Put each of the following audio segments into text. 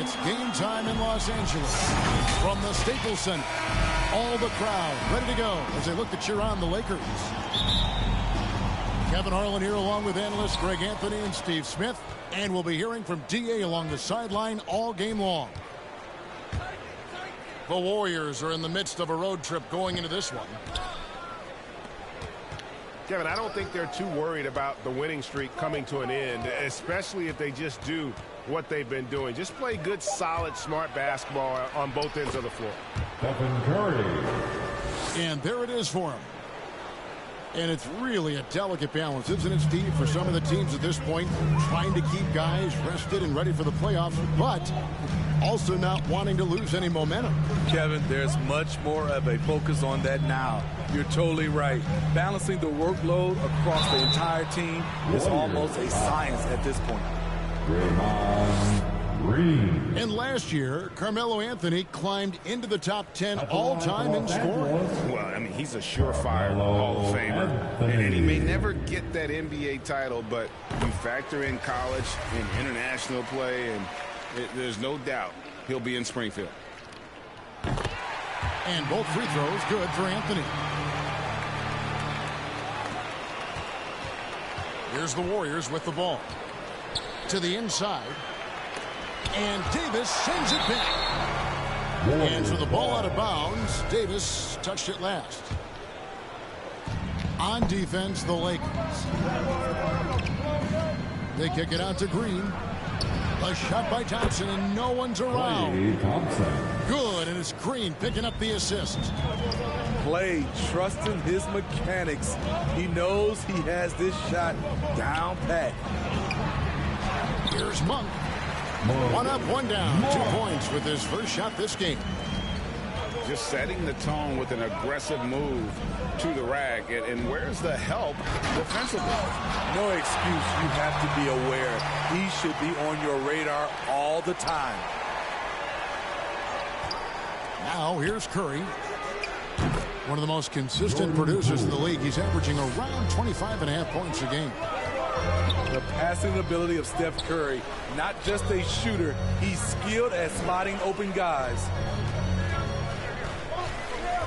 It's game time in Los Angeles. From the Staples Center, all the crowd ready to go as they look to cheer on the Lakers. Kevin Harlan here along with analysts Greg Anthony and Steve Smith. And we'll be hearing from D.A. along the sideline all game long. The Warriors are in the midst of a road trip going into this one. Kevin, I don't think they're too worried about the winning streak coming to an end, especially if they just do what they've been doing. Just play good, solid, smart basketball on both ends of the floor. Stephen Curry. And there it is for him. And it's really a delicate balance, isn't it, Steve, for some of the teams at this point, trying to keep guys rested and ready for the playoffs, but also not wanting to lose any momentum. Kevin, there's much more of a focus on that now. You're totally right. Balancing the workload across the entire team is almost a science at this point. And last year, Carmelo Anthony climbed into the top 10 all-time in scoring. Well, I mean, he's a surefire Hall of Famer. And he may never get that NBA title, but you factor in college and international play, and there's no doubt he'll be in Springfield. And both free throws good for Anthony. Here's the Warriors with the ball. To the inside. And Davis sends it back. And so the ball out of bounds. Davis touched it last. On defense, the Lakers. They kick it out to Green. A shot by Thompson, and no one's around. Good, and it's Green picking up the assist. Clay trusting his mechanics. He knows he has this shot down pat. Here's Monk. One up, one down. 2 points with his first shot this game. Just setting the tone with an aggressive move to the rack. And where's the help defensively? No excuse. You have to be aware. He should be on your radar all the time. Now here's Curry. One of the most consistent producers in the league. He's averaging around 25.5 points a game. The passing ability of Steph Curry, not just a shooter, he's skilled at spotting open guys.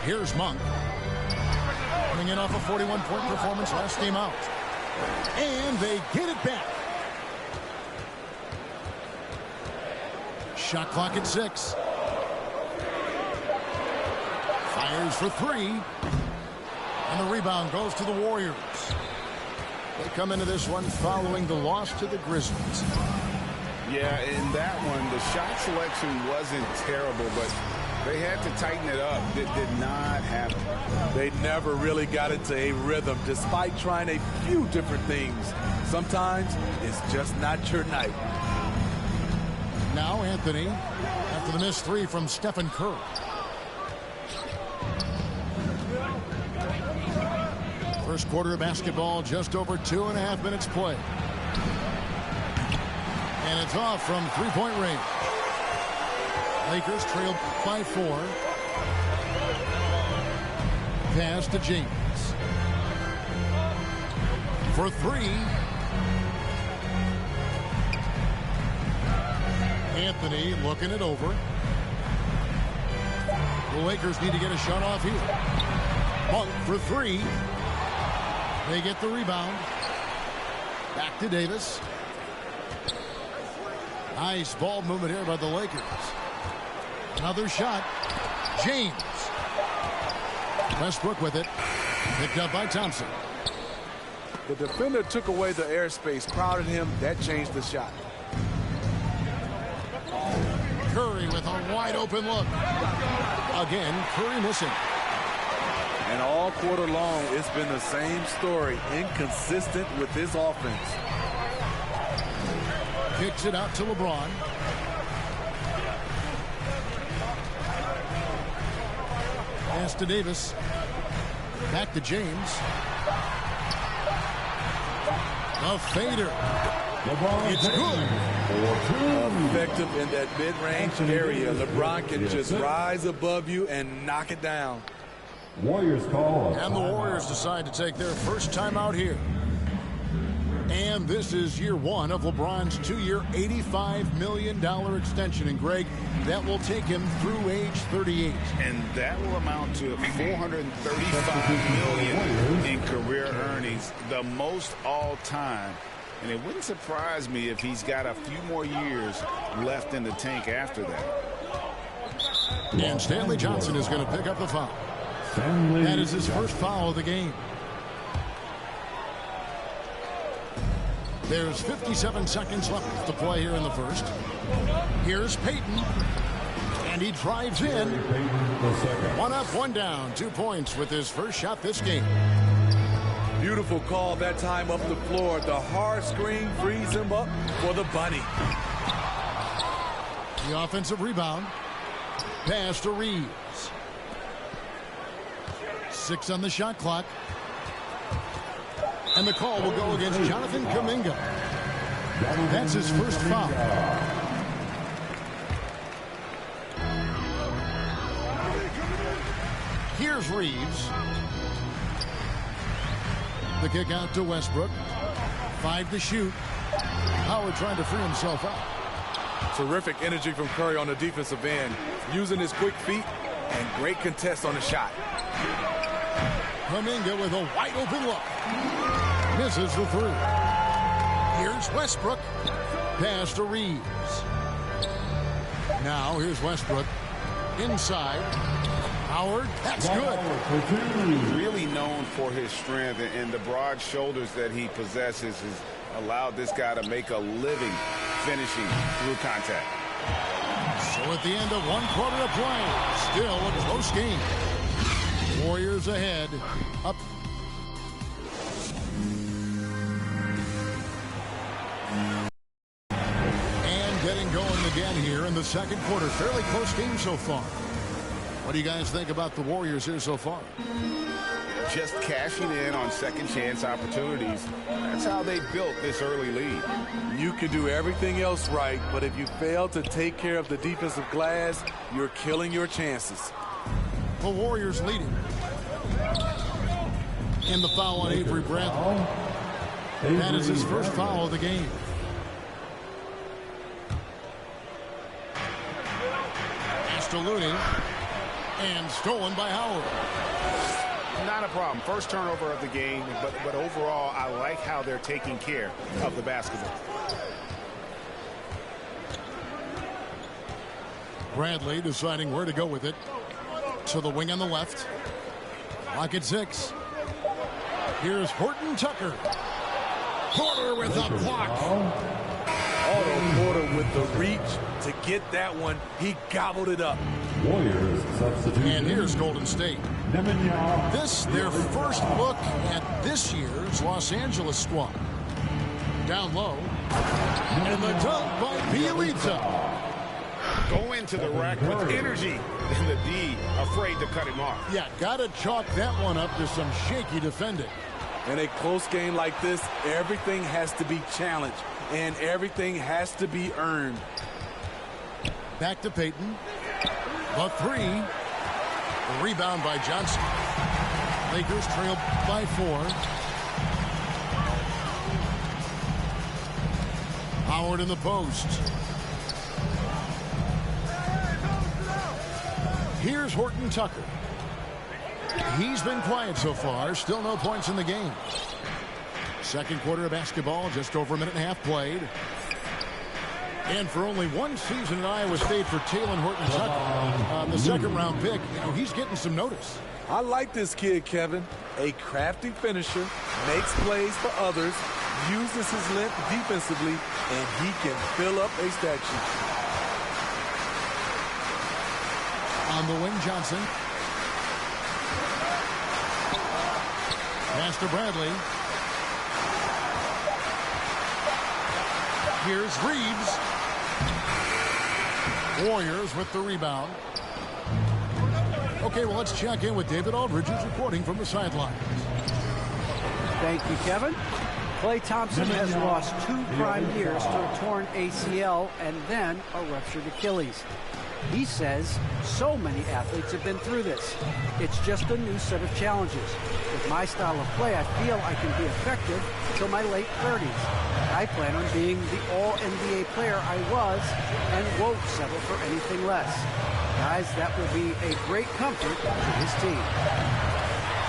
Here's Monk. Coming in off a 41-point performance last game out. And they get it back. Shot clock at 6. Fires for 3. And the rebound goes to the Warriors. They come into this one following the loss to the Grizzlies. Yeah, in that one, the shot selection wasn't terrible, but they had to tighten it up. It did not happen. They never really got into a rhythm, despite trying a few different things. Sometimes it's just not your night. Now Anthony, after the missed 3 from Stephen Curry. First quarter of basketball, just over 2.5 minutes play. And it's off from 3-point range. Lakers trail by 4. Pass to James. For 3. Anthony looking it over. The Lakers need to get a shot off here. Monk for 3. They get the rebound. Back to Davis. Nice ball movement here by the Lakers. Another shot. James. Westbrook with it. Picked up by Thompson. The defender took away the airspace, crowded him. That changed the shot. Curry with a wide open look. Again, Curry missing. And all quarter long, it's been the same story. Inconsistent with his offense. Kicks it out to LeBron. Pass to Davis. Back to James. A fader. It's good. Effective in that mid-range area. LeBron can just rise above you and knock it down. Warriors call. And the Warriors decide to take their first time out here. And this is year one of LeBron's 2-year, $85 million extension. And, Greg, that will take him through age 38. And that will amount to $435 million in career earnings, the most all-time. And it wouldn't surprise me if he's got a few more years left in the tank after that. And Stanley Johnson is going to pick up the foul. That is his first foul of the game. There's 57 seconds left to play here in the first. Here's Payton. And he drives in. One up, one down. 2 points with his first shot this game. Beautiful call that time up the floor. The hard screen frees him up for the bunny. The offensive rebound. Pass to Reeves. 6 on the shot clock. And the call will go against Jonathan Kuminga. That's his first foul. Here's Reeves. The kick out to Westbrook. 5 to shoot. Howard trying to free himself up. Terrific energy from Curry on the defensive end, using his quick feet and great contest on the shot. Kuminga with a wide open look. Misses the three. Here's Westbrook. Pass to Reeves. Now here's Westbrook. Inside. Howard. That's good. Really known for his strength and the broad shoulders that he possesses has allowed this guy to make a living finishing through contact. So at the end of 1 quarter of play, still a close game. Warriors ahead. Up. And getting going again here in the second quarter. Fairly close game so far. What do you guys think about the Warriors here so far? Just cashing in on second chance opportunities. That's how they built this early lead. You can do everything else right, but if you fail to take care of the defensive glass, you're killing your chances. The Warriors leading. And the foul on Avery Bradley. That is his first foul of the game. Pass to Looney. And stolen by Howard. Not a problem. First turnover of the game, but overall, I like how they're taking care of the basketball. Bradley deciding where to go with it. To the wing on the left. Clock at 6. Here's Horton Tucker. Porter with the block. Otto Porter with the reach to get that one. He gobbled it up. Warriors substitute. And here's Golden State. This their first look at this year's Los Angeles squad. Down low. And the dunk by Bielitsa. Go into the rack with energy. And the D afraid to cut him off. Yeah, got to chalk that one up to some shaky defending. In a close game like this, everything has to be challenged. And everything has to be earned. Back to Payton. The 3. The rebound by Johnson. Lakers trail by 4. Howard in the post. Here's Horton Tucker. He's been quiet so far. Still no points in the game. Second quarter of basketball, just over a minute and a half played. And for only one season at Iowa State for Talen Horton-Tucker, the second-round pick, he's getting some notice. I like this kid, Kevin. A crafty finisher, makes plays for others, uses his length defensively, and he can fill up a stat sheet. On the wing, Johnson. Pass to Bradley. Here's Reeves. Warriors with the rebound. Okay, well, let's check in with David Aldridge, who's reporting from the sidelines. Thank you, Kevin. Klay Thompson has lost 2 prime years to a torn ACL and then a ruptured Achilles. He says so many athletes have been through this. It's just a new set of challenges. With my style of play, I feel I can be effective until my late 30s. I plan on being the all-NBA player I was and won't settle for anything less. Guys, that will be a great comfort to his team.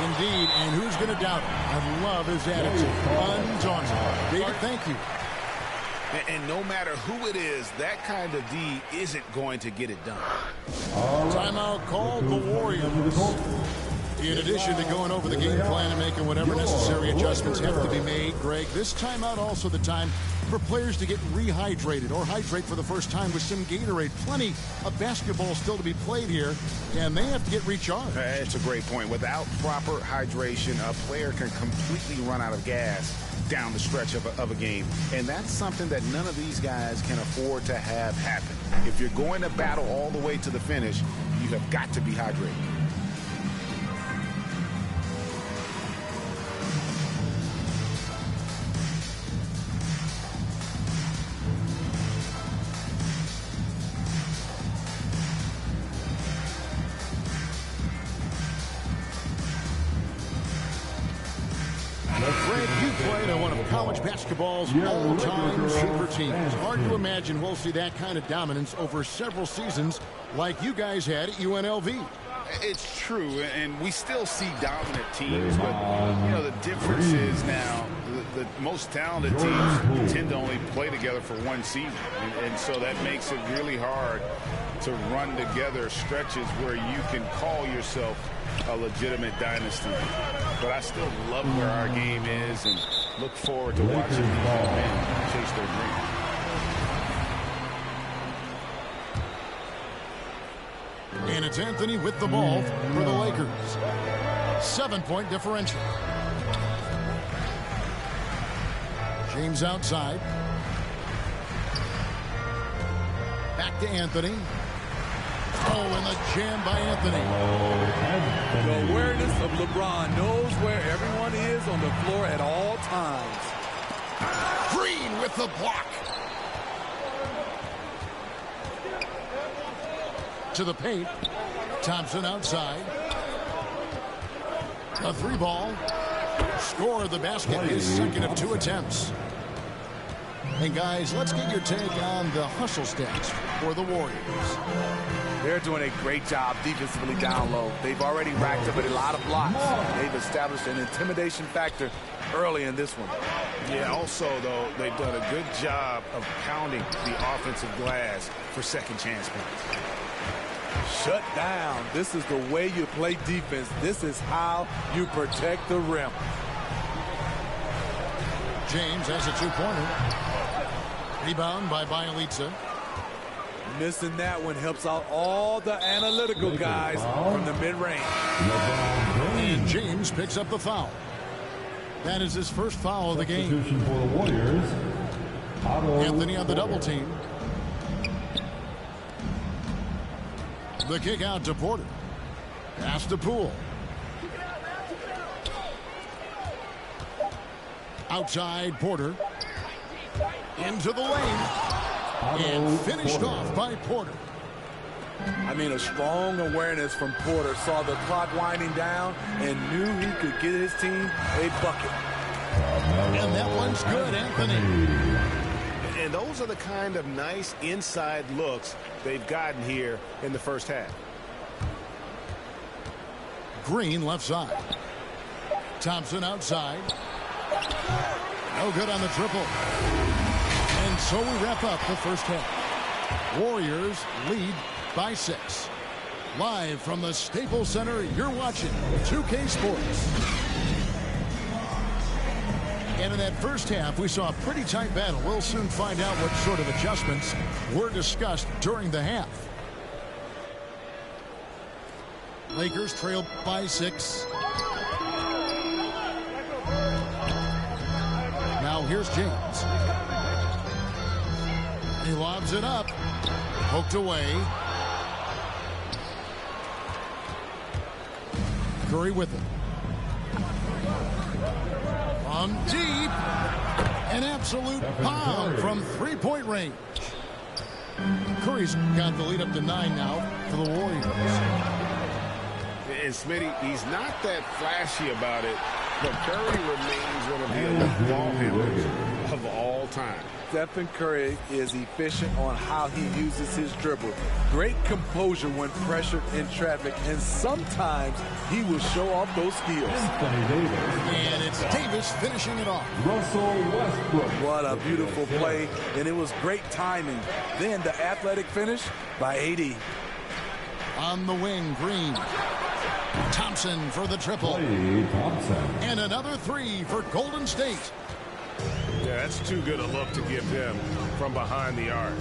Indeed, and who's going to doubt it? I love his attitude. Undaunted. David, thank you. And no matter who it is, that kind of D isn't going to get it done. Timeout called the Warriors. In addition to going over the game plan and making whatever necessary adjustments have to be made, Greg, this timeout also the time for players to get rehydrated or hydrate for the first time with some Gatorade. Plenty of basketball still to be played here, and they have to get recharged. That's a great point. Without proper hydration, a player can completely run out of gas down the stretch of a game. And that's something that none of these guys can afford to have happen. If you're going to battle all the way to the finish, you have got to be hydrated. Greg, you played on one of college basketball's all-time super teams. Hard to imagine we'll see that kind of dominance over several seasons like you guys had at UNLV. It's true, and we still see dominant teams, but, you know, the difference is now the most talented teams tend to only play together for one season, and so that makes it really hard to run together stretches where you can call yourself a legitimate dynasty. But I still love where our game is and look forward to watching these young men chase their dreams. And it's Anthony with the ball for the Lakers. 7-point differential. James outside. Back to Anthony. Oh, and the jam by Anthony. The awareness of LeBron knows where everyone is on the floor at all times. Green with the block. To the paint. Thompson outside. A three ball. Score the basket. His second of 2 attempts. And guys, let's get your take on the hustle stats for the Warriors. They're doing a great job defensively down low. They've already racked up a lot of blocks. They've established an intimidation factor early in this one. Yeah, also, though, they've done a good job of pounding the offensive glass for second chance points. Shut down. This is the way you play defense. This is how you protect the rim. James has a 2-pointer. Rebound by Bielitsa. Missing that one helps out all the analytical guys from the mid-range. And James picks up the foul. That is his first foul of the game. For the Warriors. Anthony on the double team. The kick out to Porter. Pass to Poole. Outside Porter. Into the lane. And finished off by Porter. I mean, a strong awareness from Porter. Saw the clock winding down and knew he could get his team a bucket. And that one's good, Anthony. And those are the kind of nice inside looks they've gotten here in the first half. Green left side. Thompson outside. No good on the triple. And so we wrap up the first half. Warriors lead by 6. Live from the Staples Center, you're watching 2K Sports. And in that first half, we saw a pretty tight battle. We'll soon find out what sort of adjustments were discussed during the half. Lakers trail by 6. Now here's James. He lobs it up. Poked away. Curry with it. From deep. An absolute pound from 3-point range. Curry's got the lead up to 9 now for the Warriors. And Smitty, he's not that flashy about it, but Curry remains one of the elite ball handlers of all time. Stephen Curry is efficient on how he uses his dribble. Great composure when pressured in traffic, and sometimes he will show off those skills. And it's Davis finishing it off. Russell Westbrook. What a beautiful play, and it was great timing. Then the athletic finish by AD. On the wing, Green. Thompson for the triple. Klay Thompson. And another 3 for Golden State. Yeah, that's too good a look to give him from behind the arc.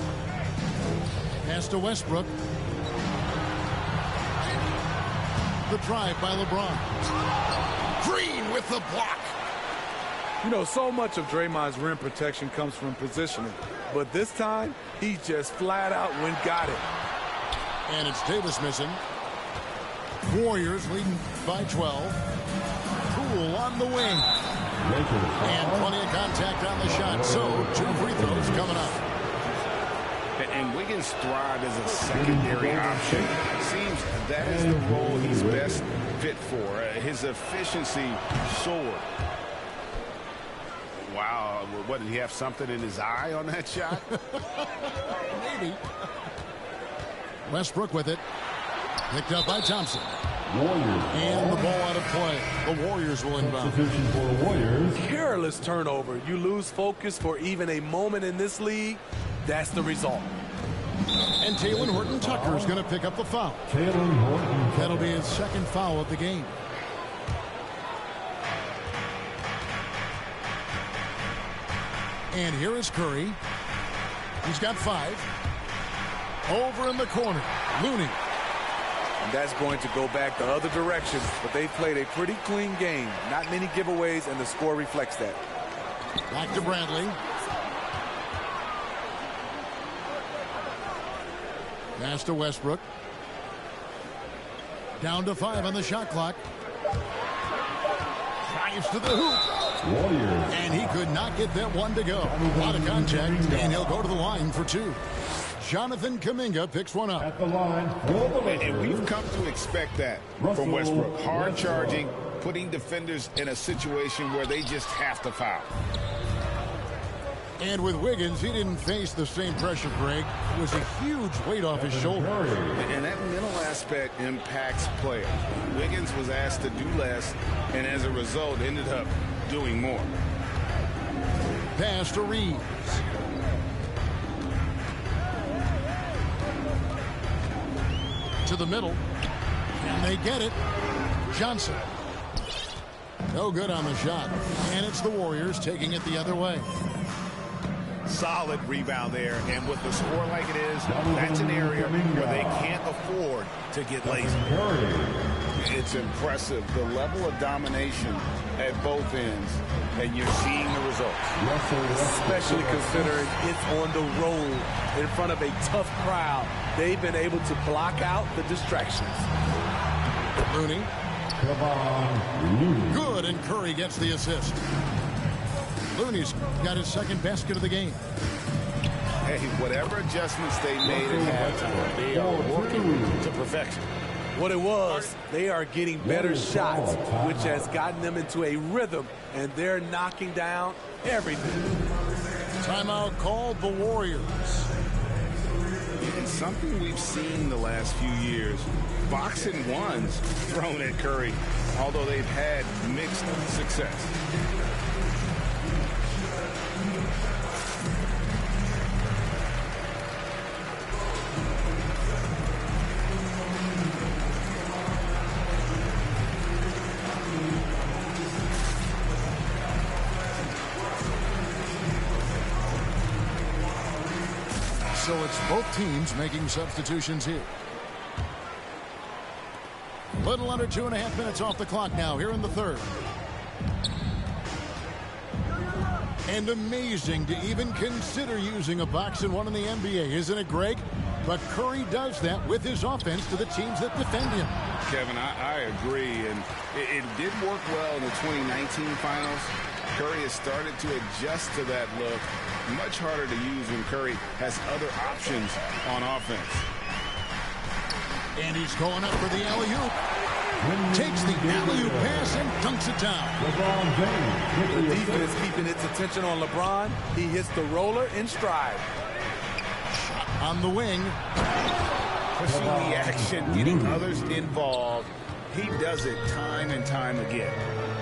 Pass to Westbrook. The drive by LeBron. Green with the block. You know, so much of Draymond's rim protection comes from positioning, but this time he just flat out went got it. And it's Davis missing. Warriors leading by 12. Poole on the wing. And plenty of contact on the shot. So 2 free throws coming up. And Wiggins thrives as a secondary option. Seems that is the role he's best fit for. His efficiency soared. Wow, what, did he have something in his eye on that shot? Maybe. Westbrook with it. Picked up by Thompson. Warriors. And the ball out of play. The Warriors will inbound. Substitution for the Warriors. Careless turnover. You lose focus for even a moment in this league. That's the result. And Talen Horton-Tucker is going to pick up the foul. Talen Horton. That'll be his 2nd foul of the game. And here is Curry. He's got 5. Over in the corner, Looney. And that's going to go back the other direction, but they played a pretty clean game. Not many giveaways, and the score reflects that. Back to Bradley. Pass to Westbrook. Down to 5 on the shot clock. Drives to the hoop. Warriors. And he could not get that one to go. A lot of contact, and he'll go to the line for 2. Jonathan Kuminga picks one up. At the line. And we've come to expect that from Westbrook. Hard charging, putting defenders in a situation where they just have to foul. And with Wiggins, he didn't face the same pressure, Greg. It was a huge weight off his shoulder. And that mental aspect impacts players. Wiggins was asked to do less, and as a result, ended up doing more. Pass to Reeves. To the middle. And they get it. Johnson. No good on the shot. And it's the Warriors taking it the other way. Solid rebound there, and with the score like it is, that's an area where they can't afford to get lazy. It's impressive, the level of domination at both ends, and you're seeing the results. Especially considering it's on the road in front of a tough crowd. They've been able to block out the distractions. Looney. Come on, Looney. Good, and Curry gets the assist. Looney's got his 2nd basket of the game. Hey, whatever adjustments they made at halftime, they are working to perfection. What it was, they are getting better shots, which has gotten them into a rhythm, and they're knocking down everything. Timeout called the Warriors. It's something we've seen the last few years. Box and ones thrown at Curry, although they've had mixed success. So it's both teams making substitutions here. A little under 2.5 minutes off the clock now here in the 3rd. And amazing to even consider using a box and one in the NBA, isn't it, Greg? But Curry does that with his offense to the teams that defend him. Kevin, I agree, and it did work well in the 2019 finals. Curry has started to adjust to that look, much harder to use when Curry has other options on offense. And he's going up for the alley-oop. Takes the alley-oop pass and dunks it down. The defense keeping its attention on LeBron. He hits the roller in stride. Shot on the wing. Pushing the action, getting others involved. He does it time and time again.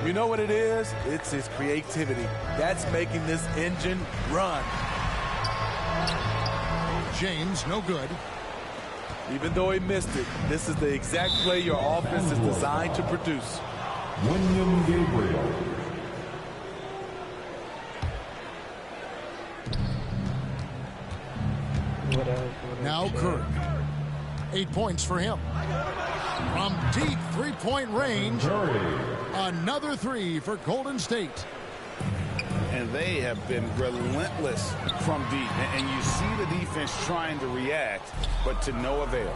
You know what it is? It's his creativity. That's making this engine run. James, no good. Even though he missed it, this is the exact play your offense is designed to produce. William Gabriel. Now Curry. 8 points for him. From deep three-point range, another three for Golden State. And they have been relentless from deep. And you see the defense trying to react, but to no avail.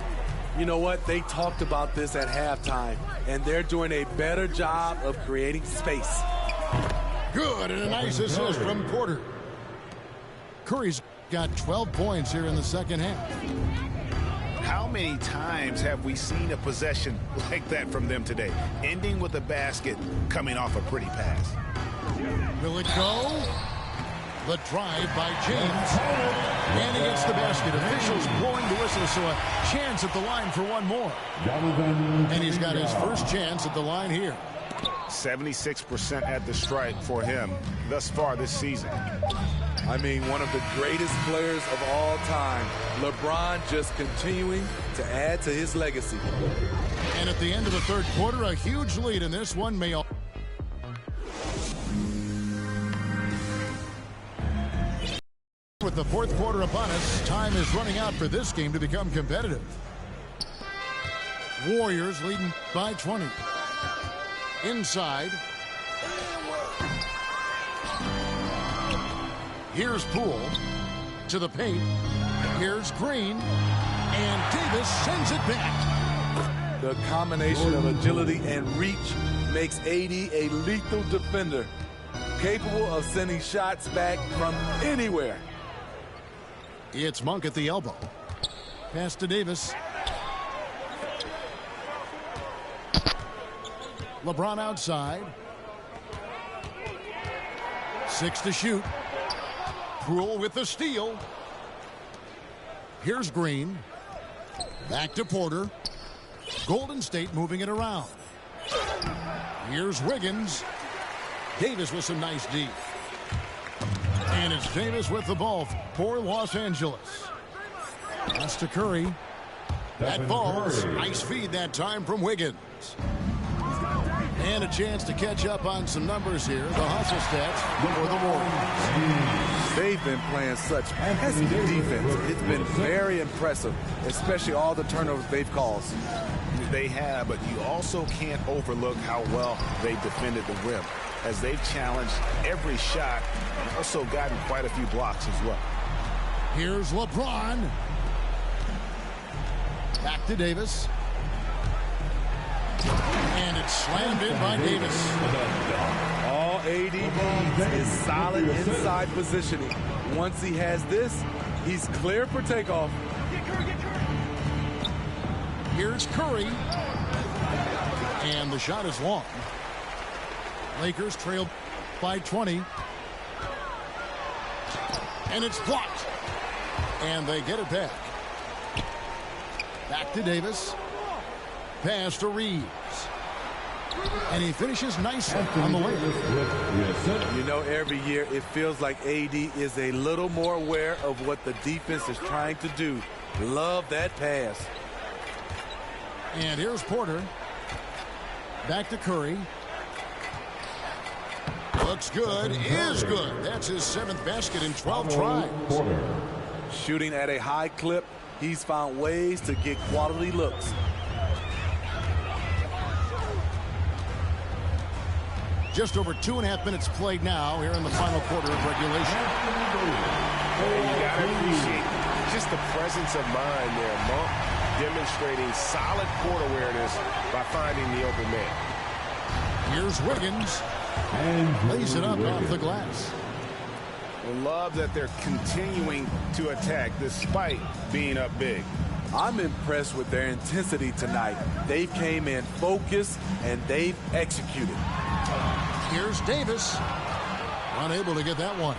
You know what? They talked about this at halftime, and they're doing a better job of creating space. Good, and a nice assist from Porter. Curry's got 12 points here in the second half. How many times have we seen a possession like that from them today? Ending with a basket, coming off a pretty pass. Will it go? The drive by James. And he gets the basket. Officials blowing the whistle, so a chance at the line for one more. And he's got his first chance at the line here. 76% at the stripe for him thus far this season. I mean, one of the greatest players of all time. LeBron just continuing to add to his legacy. And at the end of the third quarter, a huge lead in this one may... With the fourth quarter upon us, time is running out for this game to become competitive. Warriors leading by 20. Inside. Here's Poole to the paint. Here's Green. And Davis sends it back. The combination of agility and reach makes AD a lethal defender, capable of sending shots back from anywhere. It's Monk at the elbow. Pass to Davis. LeBron outside. 6 to shoot. Poole with the steal. Here's Green. Back to Porter. Golden State moving it around. Here's Wiggins. Davis with some nice D. And it's Davis with the ball for Los Angeles. Pass to Curry. That falls. Nice feed that time from Wiggins. And a chance to catch up on some numbers here. The hustle stats for the Warriors. They've been playing such pesky defense. It's been very impressive, especially all the turnovers they've caused. They have, but you also can't overlook how well they've defended the rim, as they've challenged every shot and also gotten quite a few blocks as well. Here's LeBron. Back to Davis. And it's slammed in by Davis. All AD needs is solid inside positioning. Once he has this, he's clear for takeoff. Here's Curry. And the shot is long. Lakers trail by 20. And it's blocked. And they get it back. Back to Davis. Pass to Reeves. And he finishes nicely on the layup. You know, every year it feels like AD is a little more aware of what the defense is trying to do. Love that pass. And here's Porter. Back to Curry. Looks good. Is good. That's his 7th basket in 12 tries. Shooting at a high clip, he's found ways to get quality looks. Just over 2.5 minutes played now here in the final quarter of regulation. And you got to appreciate just the presence of mind there. Monk demonstrating solid court awareness by finding the open man. Here's Wiggins. And lays it up off the glass. Love that they're continuing to attack despite being up big. I'm impressed with their intensity tonight. They came in focused and they've executed. Here's Davis. Unable to get that one.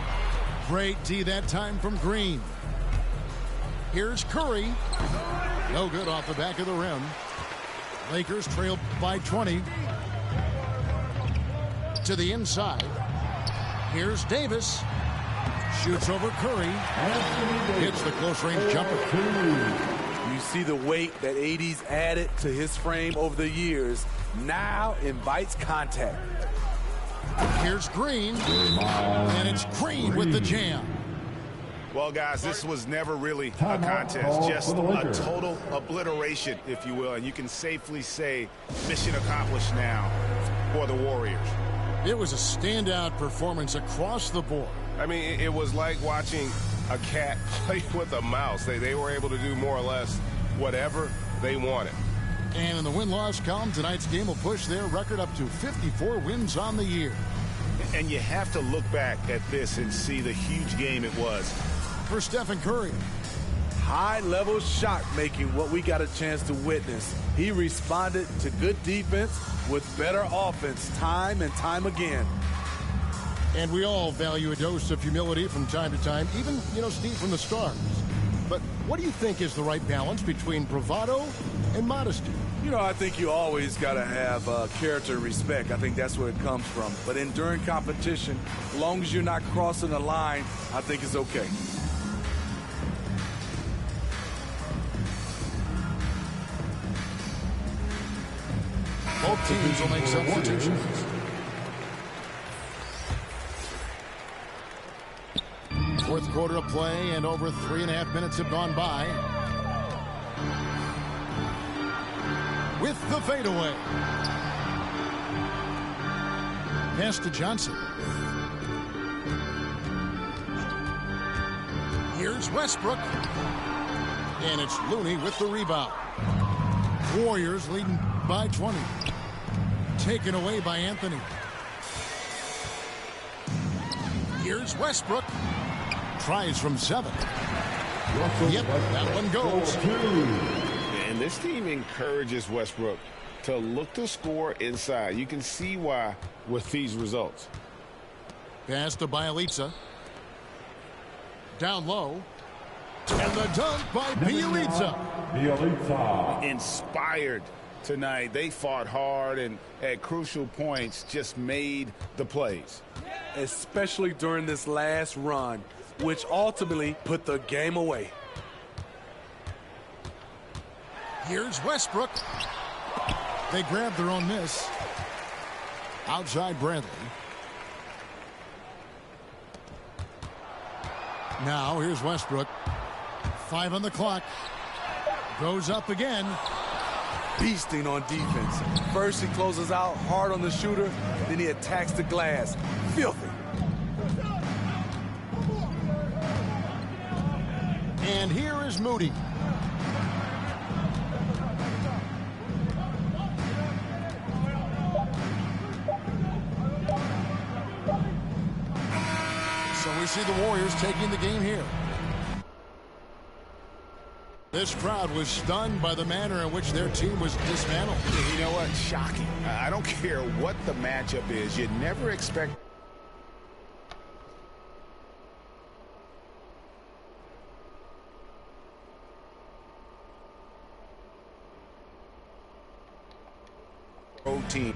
Great D that time from Green. Here's Curry. No good off the back of the rim. Lakers trail by 20. To the inside. Here's Davis. Shoots over Curry. Hits the close-range jumper. You see the weight that AD's added to his frame over the years. Now invites contact. Here's Green. And it's Green with the jam. Well, guys, this was never really a contest, just a total obliteration, if you will. And you can safely say mission accomplished now for the Warriors. It was a standout performance across the board. I mean, it was like watching a cat play with a mouse. They were able to do more or less whatever they wanted. And in the win-loss column, tonight's game will push their record up to 54 wins on the year. And you have to look back at this and see the huge game it was. For Stephen Curry. High-level shot making, what we got a chance to witness. He responded to good defense with better offense time and time again. And we all value a dose of humility from time to time, even, Steve, from the stars. But what do you think is the right balance between bravado and modesty? I think you always got to have character and respect. I think that's where it comes from. But during competition, as long as you're not crossing the line, I think it's okay. Both teams will make substitutions. Fourth quarter of play, and over 3.5 minutes have gone by. With the fadeaway. Pass to Johnson. Here's Westbrook. And it's Looney with the rebound. Warriors leading by 20. Taken away by Anthony. Here's Westbrook. Tries from 7. Yep, that one goes. And this team encourages Westbrook to look to score inside. You can see why with these results. Pass to Bielitsa. Down low. And the dunk by Bielitsa. Inspired tonight. They fought hard and at crucial points just made the plays. Especially during this last run, which ultimately put the game away. Here's Westbrook. They grab their own miss. Outside Bradley. Now here's Westbrook. 5 on the clock. Goes up again. Beasting on defense. First he closes out hard on the shooter, then he attacks the glass. Filthy. And here is Moody. So we see the Warriors taking the game here. This crowd was stunned by the manner in which their team was dismantled. You know what? Shocking. I don't care what the matchup is. You never expect team.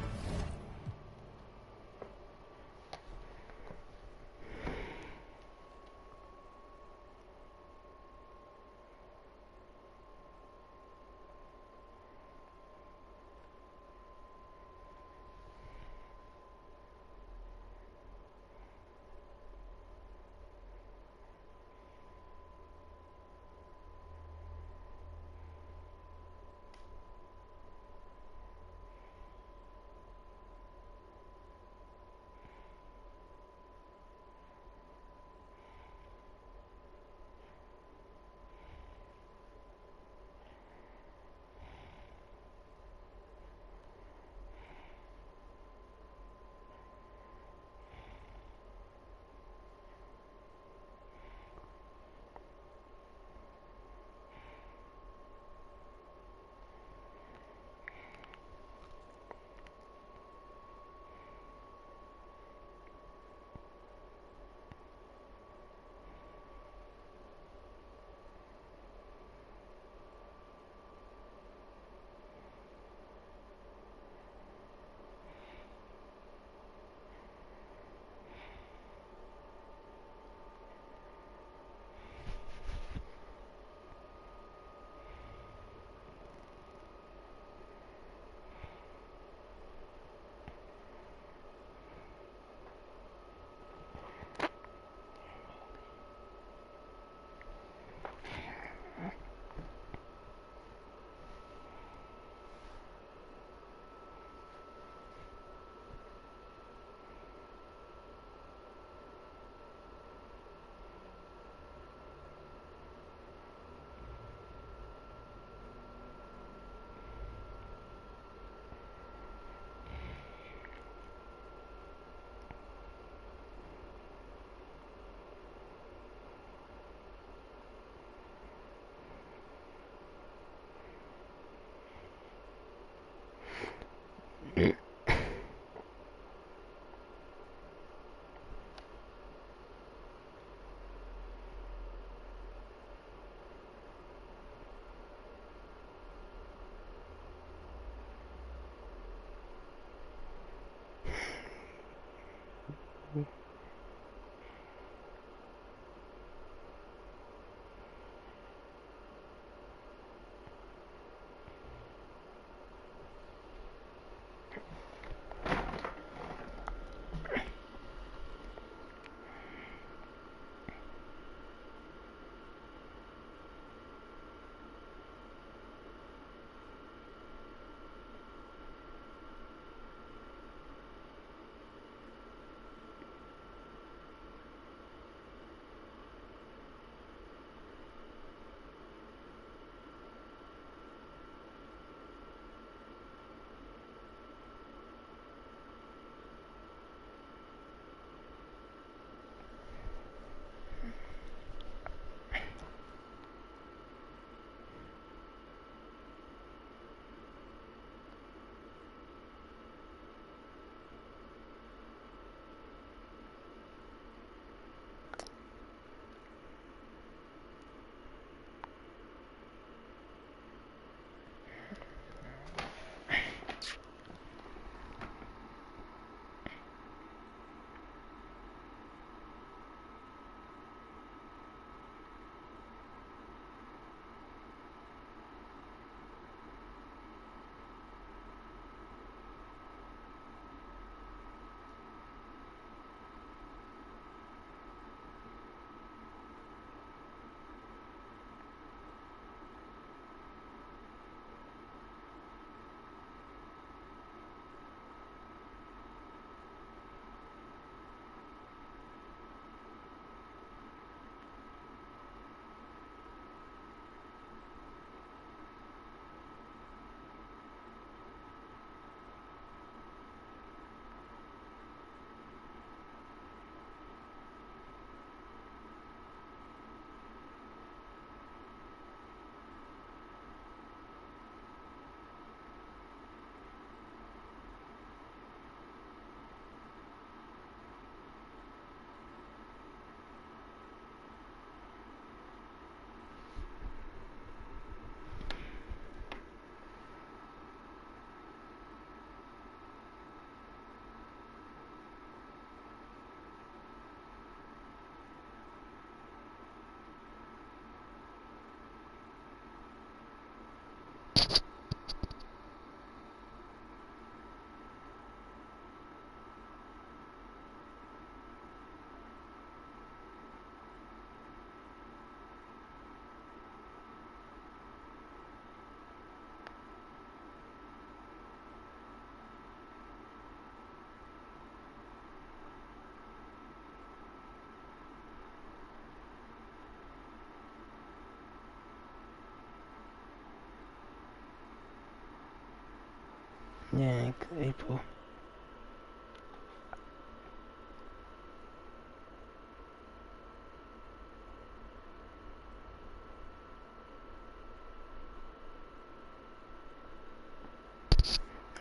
Yank, April.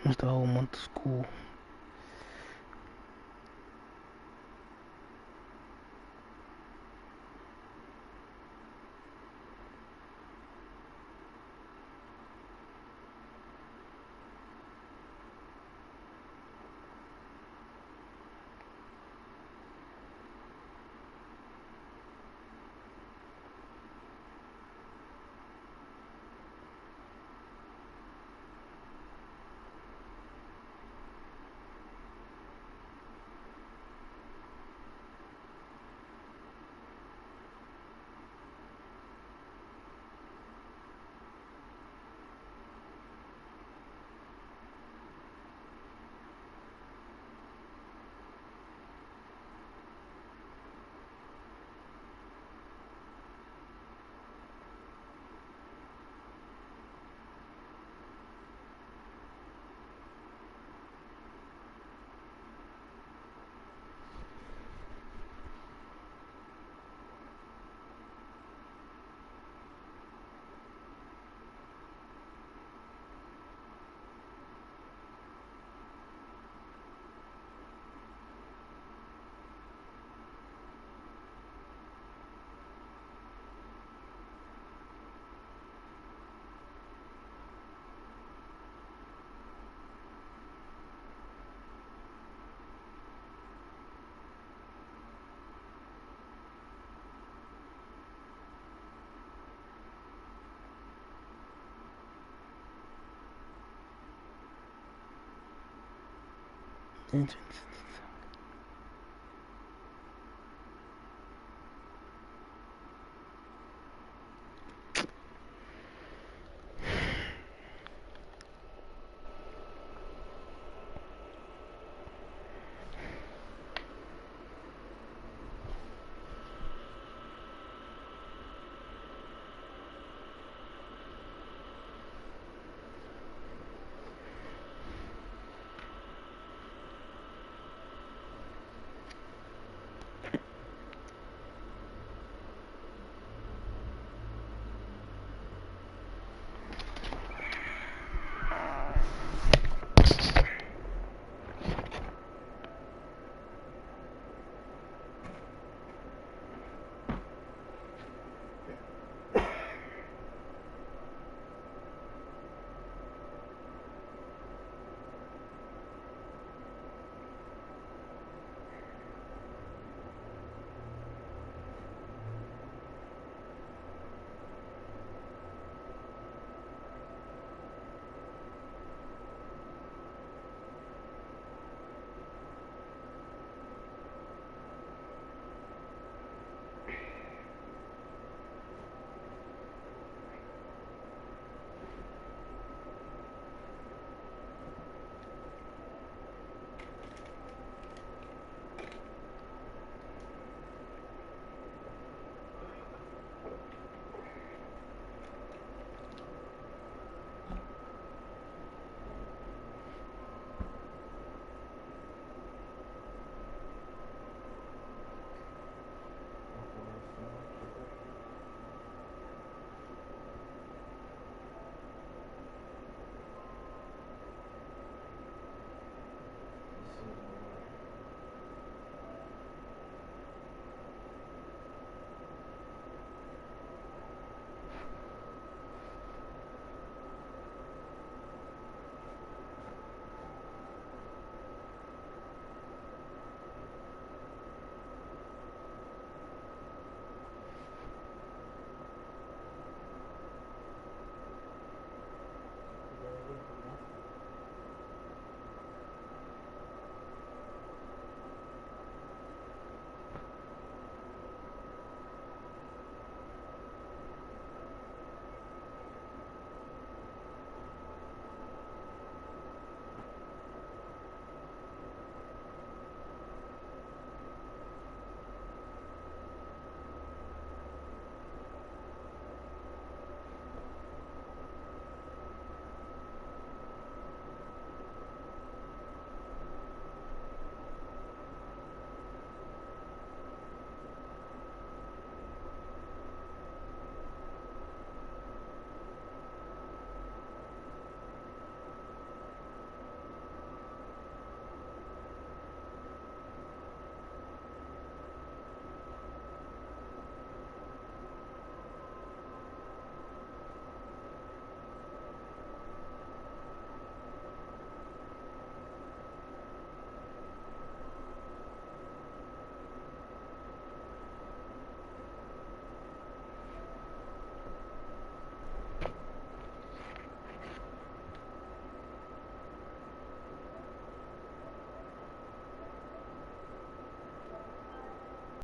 Almost the whole month of school. intentions.